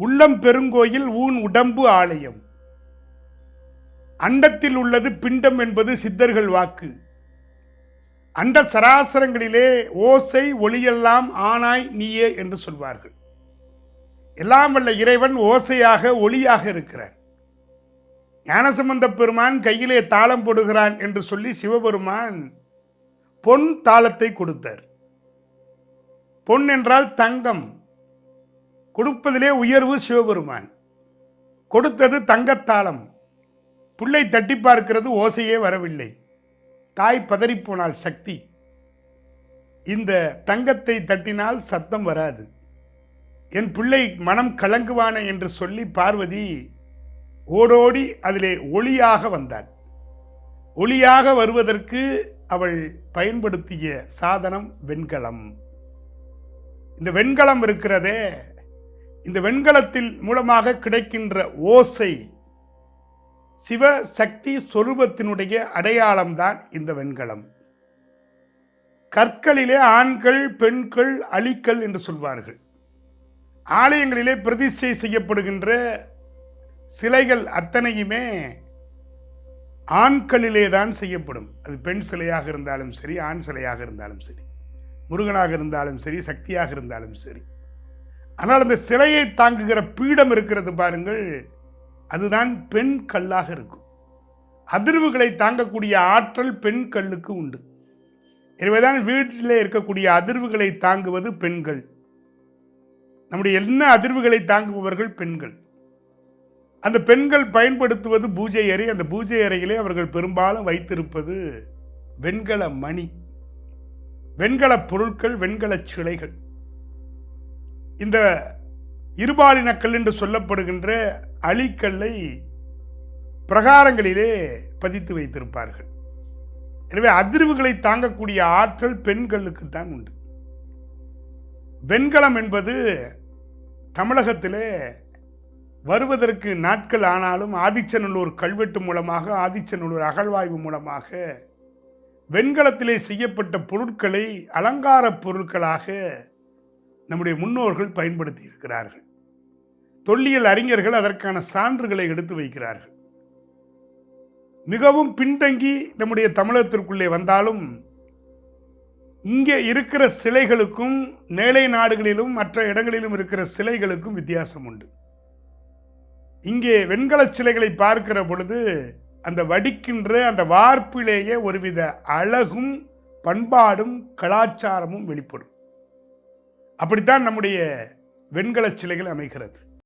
உள்ளம் பெருங்கோயில் ஊன் உடம்பு ஆலயம். அண்டத்தில் உள்ளது பிண்டம் என்பது சித்தர்கள் வாக்கு. அண்ட சராசரங்களிலே ஓசை ஒளியெல்லாம் ஆனாய் நீயே என்று சொல்வார்கள். எல்லாம் வல்ல இறைவன் ஓசையாக ஒளியாக இருக்கிறான். ஞானசம்பந்த பெருமான் கையிலே தாளம் போடுகிறான் என்று சொல்லி சிவபெருமான் பொன் தாளத்தை கொடுத்தார். பொன் என்றால் தங்கம். கொடுப்பதிலே உயர்வு சிவபெருமான். கொடுத்தது தங்கத்தாளம். புள்ளை தட்டி பார்க்கிறது, ஓசையே வரவில்லை. தாய் பதறிப்போனால் சக்தி. இந்த தங்கத்தை தட்டினால் சத்தம் வராது. என் பிள்ளை மனம் கலங்குவான என்று சொல்லி பார்வதி ஓடோடி அதிலே ஒளியாக வந்தாள். ஒளியாக வருவதற்கு அவள் பயன்படுத்திய சாதனம் வெண்கலம். இந்த வெண்கலம் இருக்கிறதே, இந்த வெண்கலத்தில் மூலமாக கிடைக்கின்ற ஓசை சிவ சக்தி சொரூபத்தினுடைய அடையாளம்தான் இந்த வெண்கலம். கற்களிலே ஆண்கள் பெண்கள் அழிக்கல் என்று சொல்வார்கள். ஆலயங்களிலே பிரதிஷ்டை செய்யப்படுகின்ற சிலைகள் அத்தனையுமே ஆண்களிலே தான் செய்யப்படும். அது பெண் சிலையாக இருந்தாலும் சரி, ஆண் சிலையாக இருந்தாலும் சரி, முருகனாக இருந்தாலும் சரி, சக்தியாக இருந்தாலும் சரி. ஆனால் அந்த சிலையை தாங்குகிற பீடம் இருக்கிறது பாருங்கள், அதுதான் பெண் கல்லாக இருக்கும். அதிர்வுகளை தாங்கக்கூடிய ஆற்றல் பெண் கல்லுக்கு உண்டு. எனவேதான் வீட்டிலே இருக்கக்கூடிய அதிர்வுகளை தாங்குவது பெண்கள். நம்முடைய என்ன அதிர்வுகளை தாங்குபவர்கள் பெண்கள். அந்த பெண்கள் பயன்படுத்துவது பூஜை அறை. அந்த பூஜை அறையிலே அவர்கள் பெரும்பாலும் வைத்திருப்பது வெண்கல மணி, வெண்கல பொருட்கள், வெண்கல சிலைகள். இந்த இருபாலினக்கல் என்று சொல்லப்படுகின்ற அழிக்கல்லை பிரகாரங்களிலே பதித்து வைத்திருப்பார்கள். எனவே அதிர்வுகளை தாங்கக்கூடிய ஆற்றல் பெண்களுக்குத்தான் உண்டு. வெண்கலம் என்பது தமிழகத்திலே வருவதற்கு நாட்கள் ஆனாலும் ஆதிச்சநல்லூர் கல்வெட்டு மூலமாக, ஆதிச்சநல்லூர் அகழ்வாய்வு மூலமாக வெண்கலத்திலே செய்யப்பட்ட பொருட்களை அலங்கார பொருட்களாக நம்முடைய முன்னோர்கள் பயன்படுத்தி இருக்கிறார்கள். தொல்லியல் அறிஞர்கள் அதற்கான சான்றுகளை எடுத்து வைக்கிறார்கள். மிகவும் பின்தங்கி நம்முடைய தமிழகத்திற்குள்ளே வந்தாலும் இங்கே இருக்கிற சிலைகளுக்கும் மேலை நாடுகளிலும் மற்ற இடங்களிலும் இருக்கிற சிலைகளுக்கும் வித்தியாசம் உண்டு. இங்கே வெண்கல சிலைகளை பார்க்கிற பொழுது அந்த வடிக்கின்ற அந்த வார்ப்பிலேயே ஒருவித அழகும் பண்பாடும் கலாச்சாரமும் வெளிப்படும். அப்படித்தான் நம்முடைய வெண்கல சிலைகள் அமைகிறது.